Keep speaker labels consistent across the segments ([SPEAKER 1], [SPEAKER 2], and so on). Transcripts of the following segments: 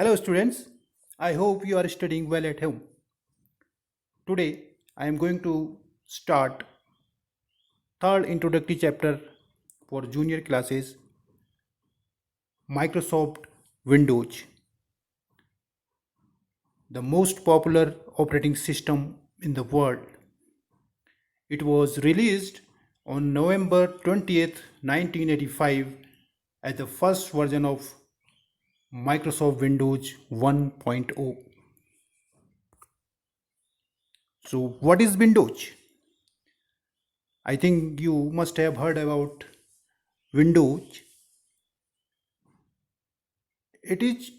[SPEAKER 1] Hello students, I hope you are studying well at home. Today I am going to start third introductory chapter for junior classes Microsoft Windows, the most popular operating system in the world. It was released on November 20th, 1985 as the first version of Microsoft Windows 1.0. So what is Windows? I think you must have heard about Windows. It is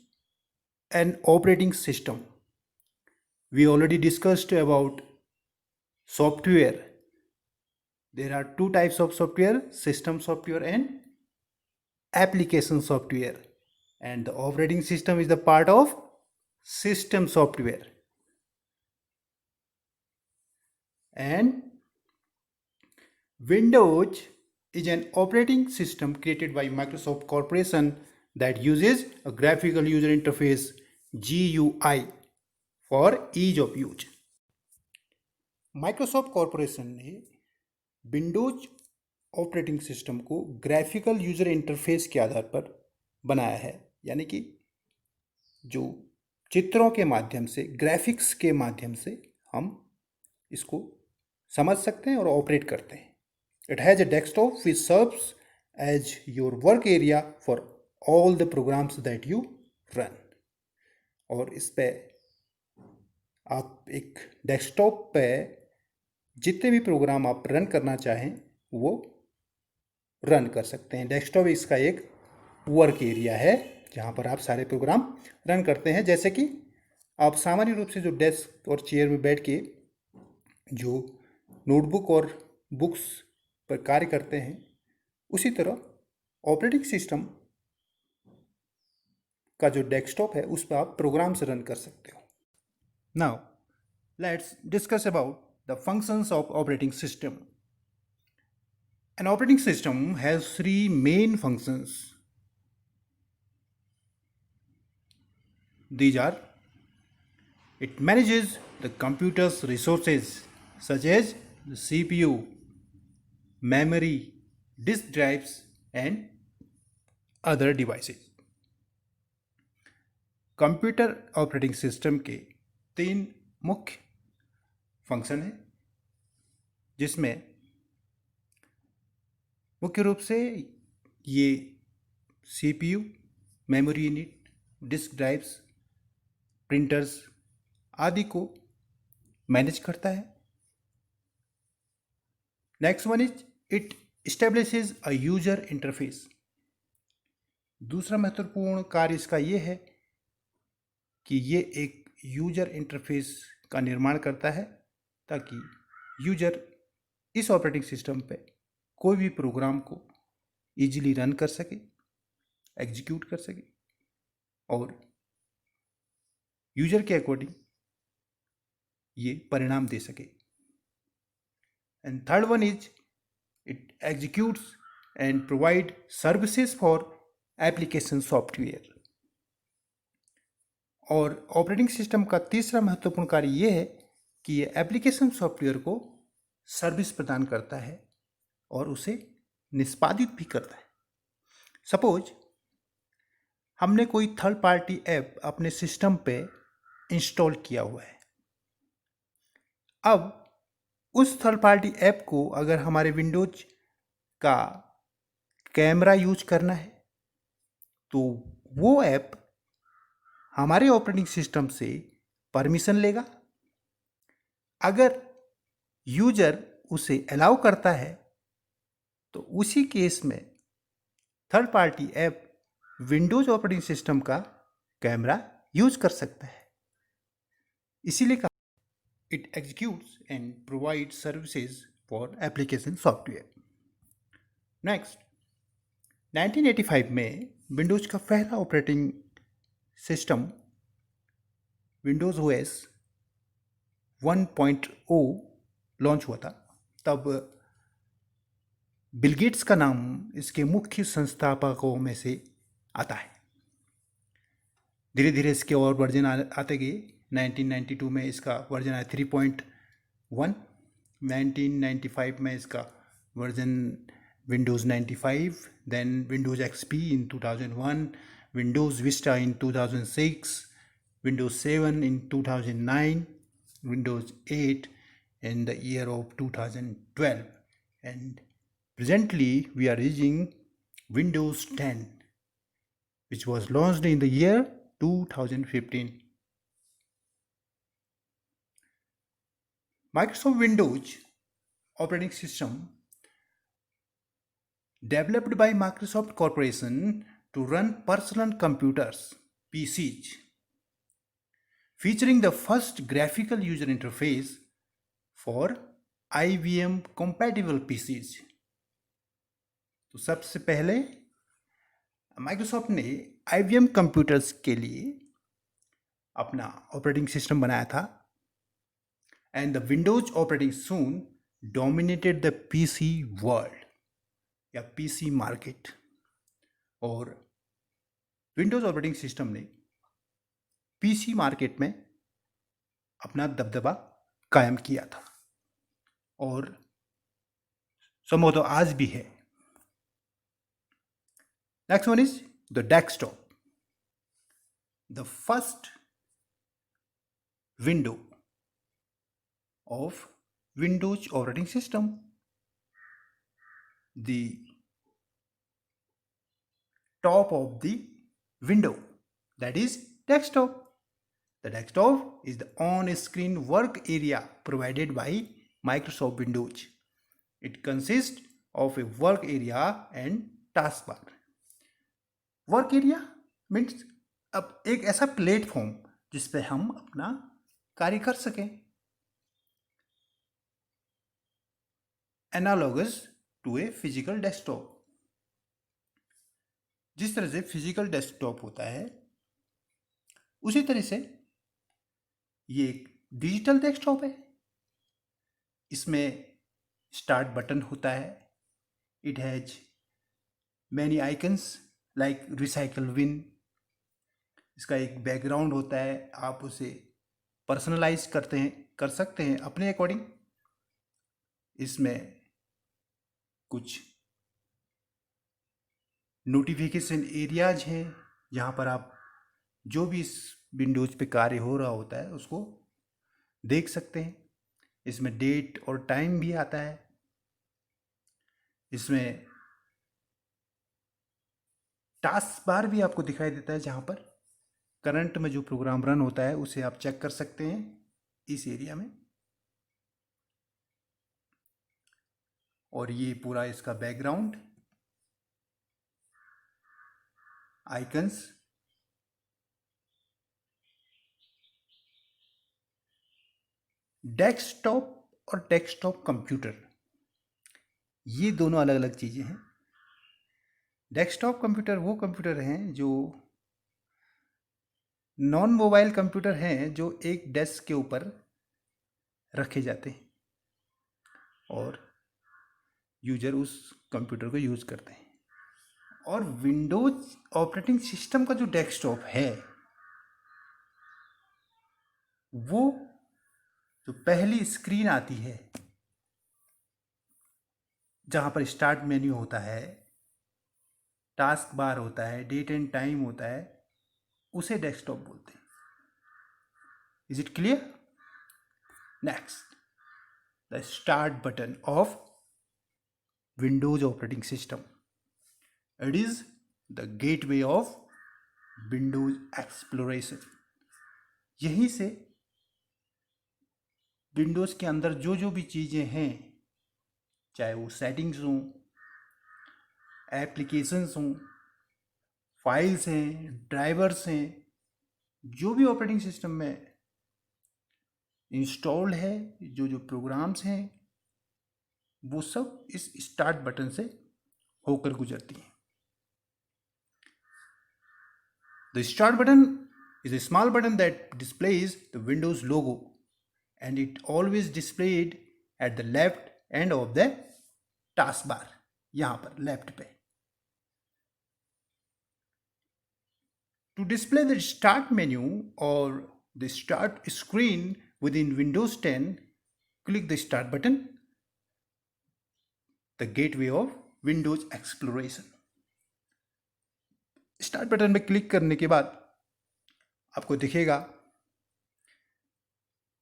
[SPEAKER 1] an operating system. We already discussed about software. There are two types of software, system software and application software. And the operating system is the part of system software. And Windows is an operating system created by Microsoft Corporation that uses a graphical user interface GUI for ease of use. Microsoft corporation ने Windows operating system को graphical user interface के आधार पर बनाया है, यानी कि जो चित्रों के माध्यम से, ग्राफिक्स के माध्यम से हम इसको समझ सकते हैं और ऑपरेट करते हैं. It has a desktop which serves as your work area for all the programs that you run. और इस पे आप एक डेस्कटॉप पे जितने भी प्रोग्राम आप रन करना चाहें वो रन कर सकते हैं. डेस्कटॉप इसका एक वर्क एरिया है जहाँ पर आप सारे प्रोग्राम रन करते हैं. जैसे कि आप सामान्य रूप से जो डेस्क और चेयर में बैठ के जो नोटबुक और बुक्स पर कार्य करते हैं, उसी तरह ऑपरेटिंग सिस्टम का जो डेस्कटॉप है उस पर आप प्रोग्राम्स रन कर सकते हो. Now let's discuss about the functions of operating system. An operating system has three main functions. These are: it manages the computer's resources such as the CPU, memory, disk drives and other devices. Computer operating system के तीन मुख्य function है, जिसमें मुख्य रूप से ये CPU, memory unit, disk drives, printers आदि को मैनेज करता है. Next one is it establishes a user interface. दूसरा महत्वपूर्ण कार्य इसका ये है कि ये एक यूजर इंटरफेस का निर्माण करता है ताकि यूजर इस ऑपरेटिंग सिस्टम पे कोई भी प्रोग्राम को इजीली रन कर सके, एग्जीक्यूट कर सके और यूजर के अकॉर्डिंग ये परिणाम दे सके. And third one is it executes and provide services for application software. और ऑपरेटिंग सिस्टम का तीसरा महत्वपूर्ण कार्य ये है कि ये एप्लीकेशन सॉफ्टवेयर को सर्विस प्रदान करता है और उसे निष्पादित भी करता है. सपोज हमने कोई थर्ड पार्टी ऐप अपने सिस्टम पे इंस्टॉल किया हुआ है. अब उस थर्ड पार्टी ऐप को अगर हमारे विंडोज का कैमरा यूज करना है तो वो ऐप हमारे ऑपरेटिंग सिस्टम से परमिशन लेगा. अगर यूजर उसे अलाउ करता है तो उसी केस में third party app Windows operating system का कैमरा यूज कर सकता है. इसीलिए कहा it executes and provide services for application software. Next, 1985 में विंडोज का पहला operating system Windows OS 1.0 launch हुआ था. तब बिल गेट्स का नाम इसके मुख्य संस्थापकों में से आता है. धीरे धीरे इसके और वर्जन आते गए। 1992 में इसका वर्जन आया 3.1, 1995 में इसका version Windows 95, then Windows XP in 2001, Windows Vista in 2006, Windows 7 in 2009, Windows 8 in the year of 2012, and presently we are using Windows 10, which was launched in the year 2015. Microsoft Windows operating system developed by Microsoft Corporation to run personal computers, PCs, featuring the first graphical user interface for IBM compatible PCs. तो सबसे पहले Microsoft ने IBM computers के लिए अपना operating system बनाया था, and the Windows operating soon dominated the PC world या PC मार्केट। और विंडोज ऑपरेटिंग सिस्टम ने PC मार्केट में अपना दबदबा कायम किया था और संभवतः आज भी है। Next one is the desktop. The first window of Windows operating system. The top of the window, that is desktop. The desktop is the on-screen work area provided by Microsoft Windows. It consists of a work area and taskbar. Work area means अब एक ऐसा platform जिस पे हम अपना कार्य कर सकें, analogous to a physical desktop. जिस तरह से फिजिकल डेस्कटॉप होता है उसी तरह से ये एक डिजिटल डेस्कटॉप है। इसमें स्टार्ट बटन होता है, it has many icons like recycle win. इसका एक बैकग्राउंड होता है, आप उसे पर्सनलाइज कर सकते हैं अपने अकॉर्डिंग। इसमें कुछ नोटिफिकेशन एरियाज हैं जहाँ पर आप जो भी इस विंडोज पे कार्य हो रहा होता है उसको देख सकते हैं। इसमें डेट और टाइम भी आता है। इसमें टास्क बार भी आपको दिखाई देता है जहाँ पर करंट में जो प्रोग्राम रन होता है उसे आप चेक कर सकते हैं इस एरिया में। और ये पूरा इसका बैकग्राउंड, आइकन्स, डेस्कटॉप और डेस्कटॉप कंप्यूटर, ये दोनों अलग अलग चीज़ें हैं। डेस्कटॉप कंप्यूटर वो कंप्यूटर हैं जो नॉन मोबाइल कंप्यूटर हैं जो एक डेस्क के ऊपर रखे जाते हैं और यूजर उस कंप्यूटर को यूज़ करते हैं। और विंडोज ऑपरेटिंग सिस्टम का जो डेस्कटॉप है वो जो पहली स्क्रीन आती है जहाँ पर स्टार्ट मेन्यू होता है, टास्क बार होता है, डेट एंड टाइम होता है, उसे डेस्कटॉप बोलते हैं। Is it clear? Next, the start button of Windows operating system. It is the gateway of Windows exploration. यहीं से विंडोज के अंदर जो जो भी चीज़ें हैं, चाहे वो सेटिंग्स हों, एप्लीकेशंस हों, फाइल्स हैं, ड्राइवर्स हैं, जो भी ऑपरेटिंग सिस्टम में इंस्टॉल्ड है, जो जो प्रोग्राम्स हैं, वो सब इस स्टार्ट बटन से होकर गुजरती हैं। The start button is a small button that displays the Windows logo, and it always displayed at the left end of the taskbar, यहाँ पर लेफ्ट पे। To display the start menu or the start screen within Windows 10, click the start button, the gateway of Windows Exploration. Start button में click करने के बाद आपको दिखेगा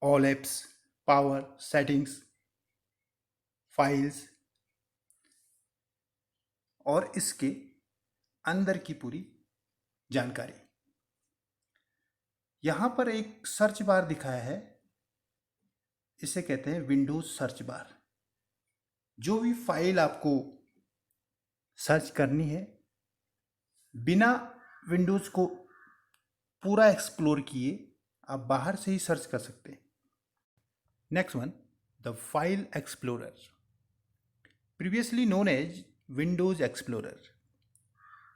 [SPEAKER 1] all apps, power, settings, files और इसके अंदर की पूरी जानकारी। यहाँ पर एक सर्च बार दिखाया है, इसे कहते हैं विंडोज सर्च बार। जो भी फाइल आपको सर्च करनी है बिना विंडोज को पूरा एक्सप्लोर किए आप बाहर से ही सर्च कर सकते हैं। Next one, the file explorer, previously known as Windows Explorer.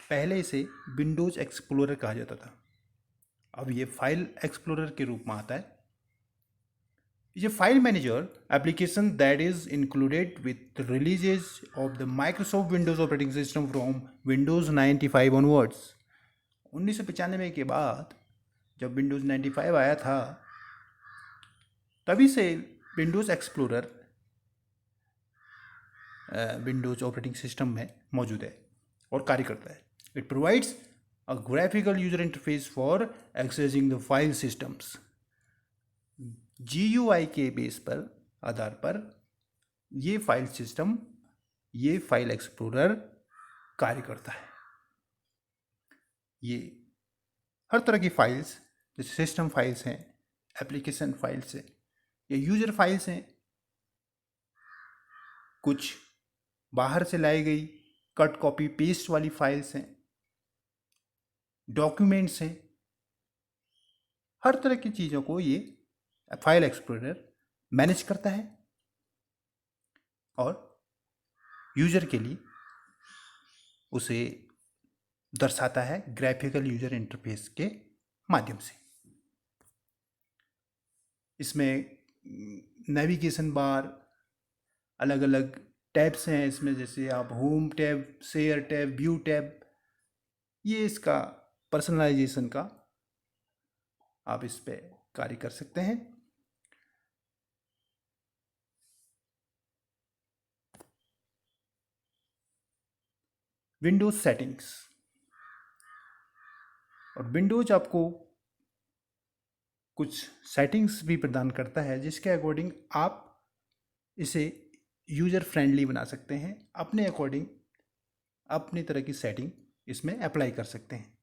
[SPEAKER 1] पहले इसे विंडोज एक्सप्लोरर कहा जाता था, अब ये फाइल एक्सप्लोरर के रूप में आता है। is a file manager application that is included with the releases of the Microsoft Windows operating system from Windows 95 onwards। 1995 के बाद जब Windows 95 आया था तभी से Windows Explorer Windows operating system में मौजूद है और कार्य करता है। It provides a graphical user interface for accessing the file systems। GUI के बेस पर आधार पर ये फाइल सिस्टम, ये फाइल एक्सप्लोरर कार्य करता है। ये हर तरह की फाइल्स, जैसे सिस्टम फाइल्स हैं, एप्लीकेशन फाइल्स हैं या यूजर फाइल्स हैं, कुछ बाहर से लाई गई कट कॉपी पेस्ट वाली फाइल्स हैं, डॉक्यूमेंट्स हैं, हर तरह की चीज़ों को ये फाइल एक्सप्लोरर मैनेज करता है और यूजर के लिए उसे दर्शाता है ग्राफिकल यूजर इंटरफेस के माध्यम से। इसमें नेविगेशन बार, अलग अलग टैब्स हैं इसमें, जैसे आप home tab, share tab, view tab, ये इसका पर्सनलाइजेशन का आप इस पे कार्य कर सकते हैं। विंडोज सेटिंग्स, और विंडोज आपको कुछ सेटिंग्स भी प्रदान करता है जिसके अकॉर्डिंग आप इसे यूज़र फ्रेंडली बना सकते हैं, अपने अकॉर्डिंग अपनी तरह की सेटिंग इसमें अप्लाई कर सकते हैं।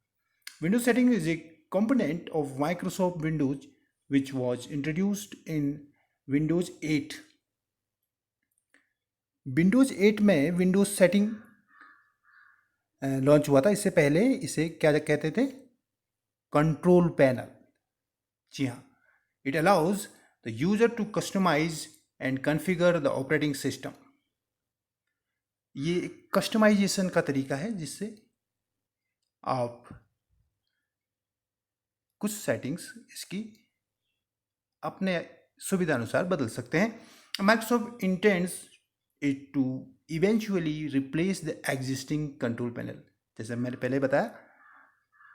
[SPEAKER 1] Windows setting is a component of Microsoft Windows which was introduced in Windows 8। Windows 8 में विंडोज सेटिंग लॉन्च हुआ था। इससे पहले इसे क्या कहते थे? Control panel. जी हाँ, it allows the user to customise and configure the operating system. ये कस्टमाइजेशन का तरीका है जिससे आप कुछ सेटिंग्स इसकी अपने सुविधा अनुसार बदल सकते हैं। Microsoft intends it to eventually replace the existing control panel. जैसे मैंने पहले बताया,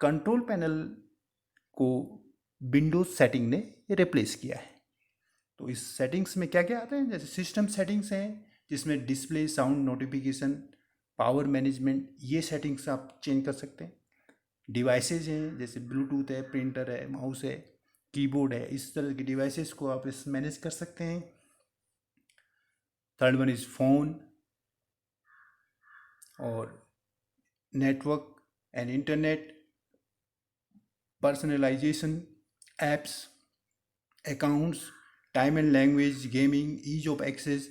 [SPEAKER 1] कंट्रोल पैनल को विंडोज सेटिंग ने रिप्लेस किया है। तो इस सेटिंग्स में क्या क्या आता है? जैसे सिस्टम सेटिंग्स हैं जिसमें display, sound, notification, power management, ये सेटिंग्स आप चेंज कर सकते हैं। डिवाइसेज हैं जैसे ब्लूटूथ है, प्रिंटर है, माउस है, कीबोर्ड है, इस तरह के डिवाइसेस को आप इस मैनेज कर सकते हैं। थर्ड वन इज़ फ़ोन और network and internet, personalization, apps, accounts, time and language, gaming, ease of access,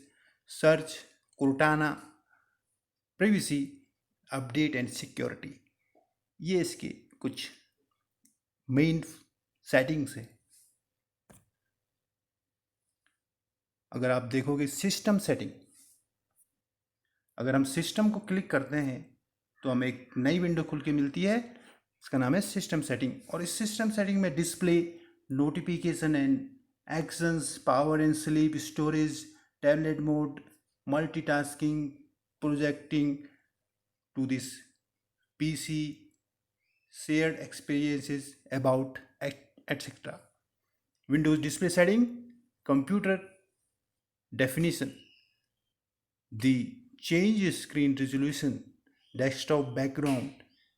[SPEAKER 1] search, Cortana, privacy, update and security. ये इसके कुछ मेन सेटिंग्स हैं। अगर आप देखोगे सिस्टम सेटिंग, अगर हम सिस्टम को क्लिक करते हैं तो हमें एक नई विंडो खुल के मिलती है, इसका नाम है सिस्टम सेटिंग। और इस सिस्टम सेटिंग में display, notification and actions, power and sleep, storage, tablet mode, multitasking, projecting to this PC, shared experiences about etc. Windows display setting, computer definition, the change screen resolution, desktop background,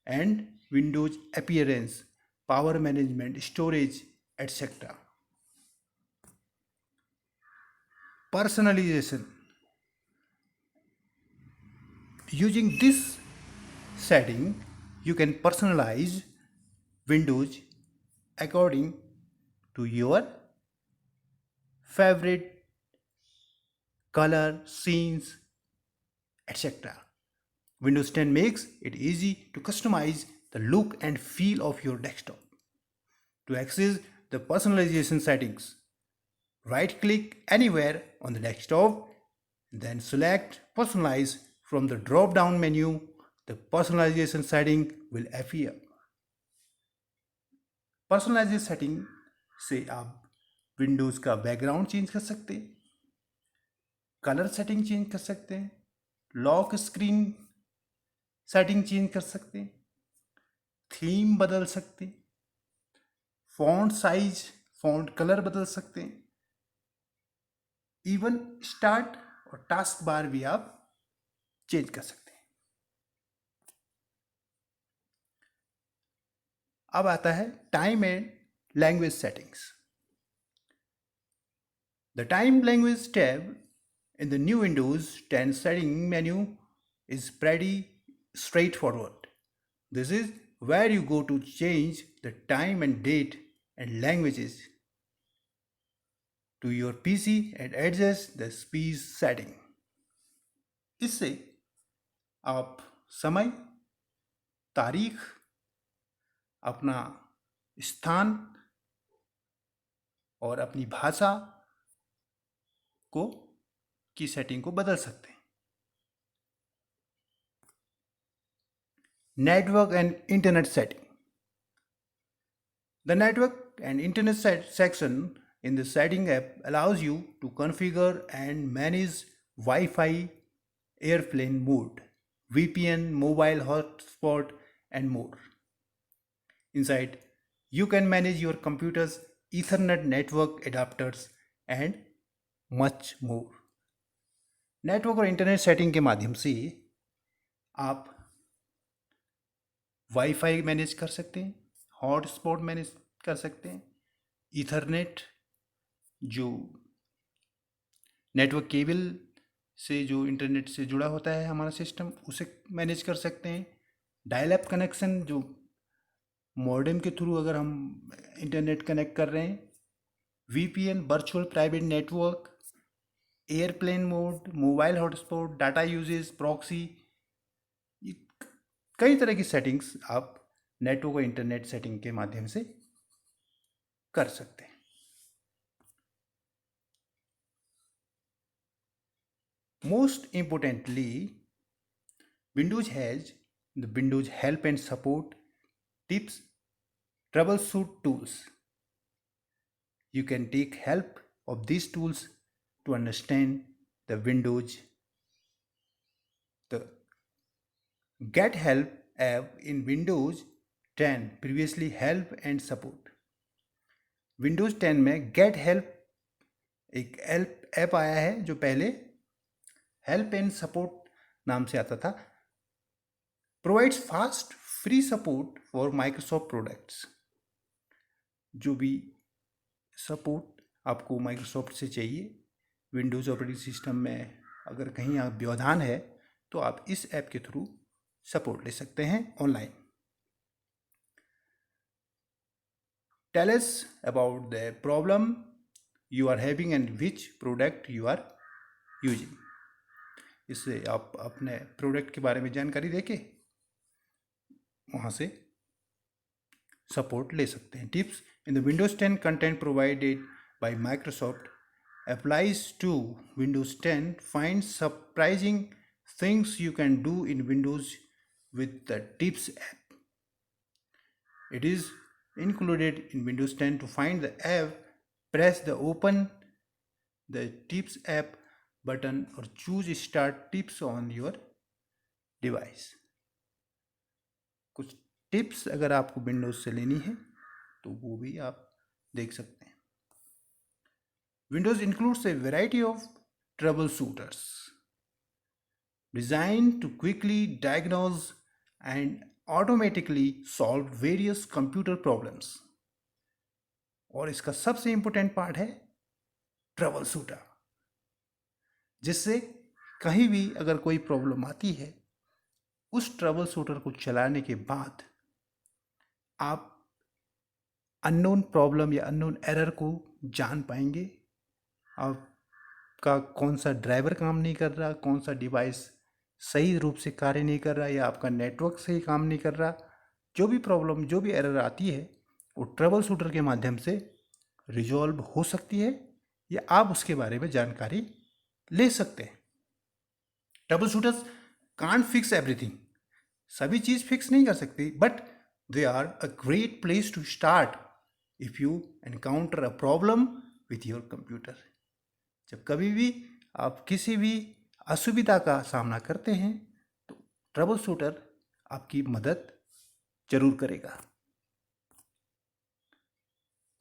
[SPEAKER 1] and Windows appearance, power management, storage, etc. Personalization. Using this setting, you can personalize Windows according to your favorite color, scenes, etc. Windows 10 makes it easy to customize the look and feel of your desktop. To access the personalization settings, right click anywhere on the desktop, then select Personalize from the drop down menu. The personalization setting will appear. Personalization setting से आप Windows का background change कर सकते हैं, colour setting change कर सकते हैं, lock screen setting change कर सकते हैं, थीम बदल सकते हैं, फॉन्ट साइज, फॉन्ट कलर बदल सकते हैं, इवन स्टार्ट और टास्क बार भी आप चेंज कर सकते हैं। अब आता है time and language settings. The time language tab in the new Windows 10 setting menu is pretty straightforward. This is where you go to change the time and date and languages to your PC and adjust the speed setting. इससे आप समय, तारीख, अपना स्थान और अपनी भाषा को की सेटिंग को बदल सकते हैं। Network and internet setting. The network and internet section in the setting app allows you to configure and manage Wi-Fi, airplane mode, VPN, mobile hotspot, and more. Inside, you can manage your computer's Ethernet network adapters and much more. Network और internet setting के माध्यम से आप wifi manage कर सकते हैं, hotspot manage कर सकते हैं, ईथरनेट जो नेटवर्क केबल से जो इंटरनेट से जुड़ा होता है हमारा सिस्टम, उसे मैनेज कर सकते हैं, डायल अप कनेक्शन जो मॉडेम के थ्रू अगर हम इंटरनेट कनेक्ट कर रहे हैं, VPN virtual private network, airplane mode, mobile hotspot, data uses, proxy, कई तरह की सेटिंग्स आप नेटवर्क और इंटरनेट सेटिंग के माध्यम से कर सकते हैं। Most importantly, Windows has the Windows help and support tips, troubleshoot tools. You can take help of these tools to understand the Windows. The Get Help app in Windows 10 previously help and support. Windows 10 में Get Help एक app आया है जो पहले help and support नाम से आता था। Provides fast free support for Microsoft products. जो भी सपोर्ट आपको माइक्रोसॉफ्ट से चाहिए विंडोज़ ऑपरेटिंग सिस्टम में, अगर कहीं आप व्यवधान है तो आप इस ऐप के थ्रू सपोर्ट ले सकते हैं online. Tell us about the problem you are having and which product you are using. इससे आप अपने प्रोडक्ट के बारे में जानकारी देके वहाँ से सपोर्ट ले सकते हैं। Tips in the Windows 10 content provided by Microsoft applies to Windows 10. Find surprising things you can do in Windows with the Tips app. It is included in Windows 10. To find the app, press the Open the Tips app button or choose Start Tips on your device. कुछ tips अगर आपको Windows से लेनी है तो वो भी आप देख सकते हैं। Windows includes A variety of trouble shooters designed to quickly diagnose and automatically solve various computer problems। और इसका सबसे इंपॉर्टेंट पार्ट है ट्रबल शूटर, जिससे कहीं भी अगर कोई प्रॉब्लम आती है, उस ट्रबल शूटर को चलाने के बाद आप अननोन प्रॉब्लम या अननोन एरर को जान पाएंगे। आपका कौन सा ड्राइवर काम नहीं कर रहा, कौन सा डिवाइस सही रूप से कार्य नहीं कर रहा, या आपका नेटवर्क सही काम नहीं कर रहा, जो भी प्रॉब्लम, जो भी एरर आती है, वो ट्रबल शूटर के माध्यम से रिजॉल्व हो सकती है, या आप उसके बारे में जानकारी ले सकते हैं। Troubleshooters can't fix everything, सभी चीज़ फिक्स नहीं कर सकती, but they are a great place to start if you encounter a problem with your computer. जब कभी भी आप किसी भी असुविधा का सामना करते हैं तो ट्रबल शूटर आपकी मदद जरूर करेगा।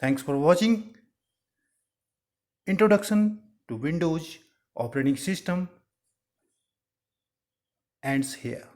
[SPEAKER 1] Thanks for watching. Introduction to Windows operating system ends here।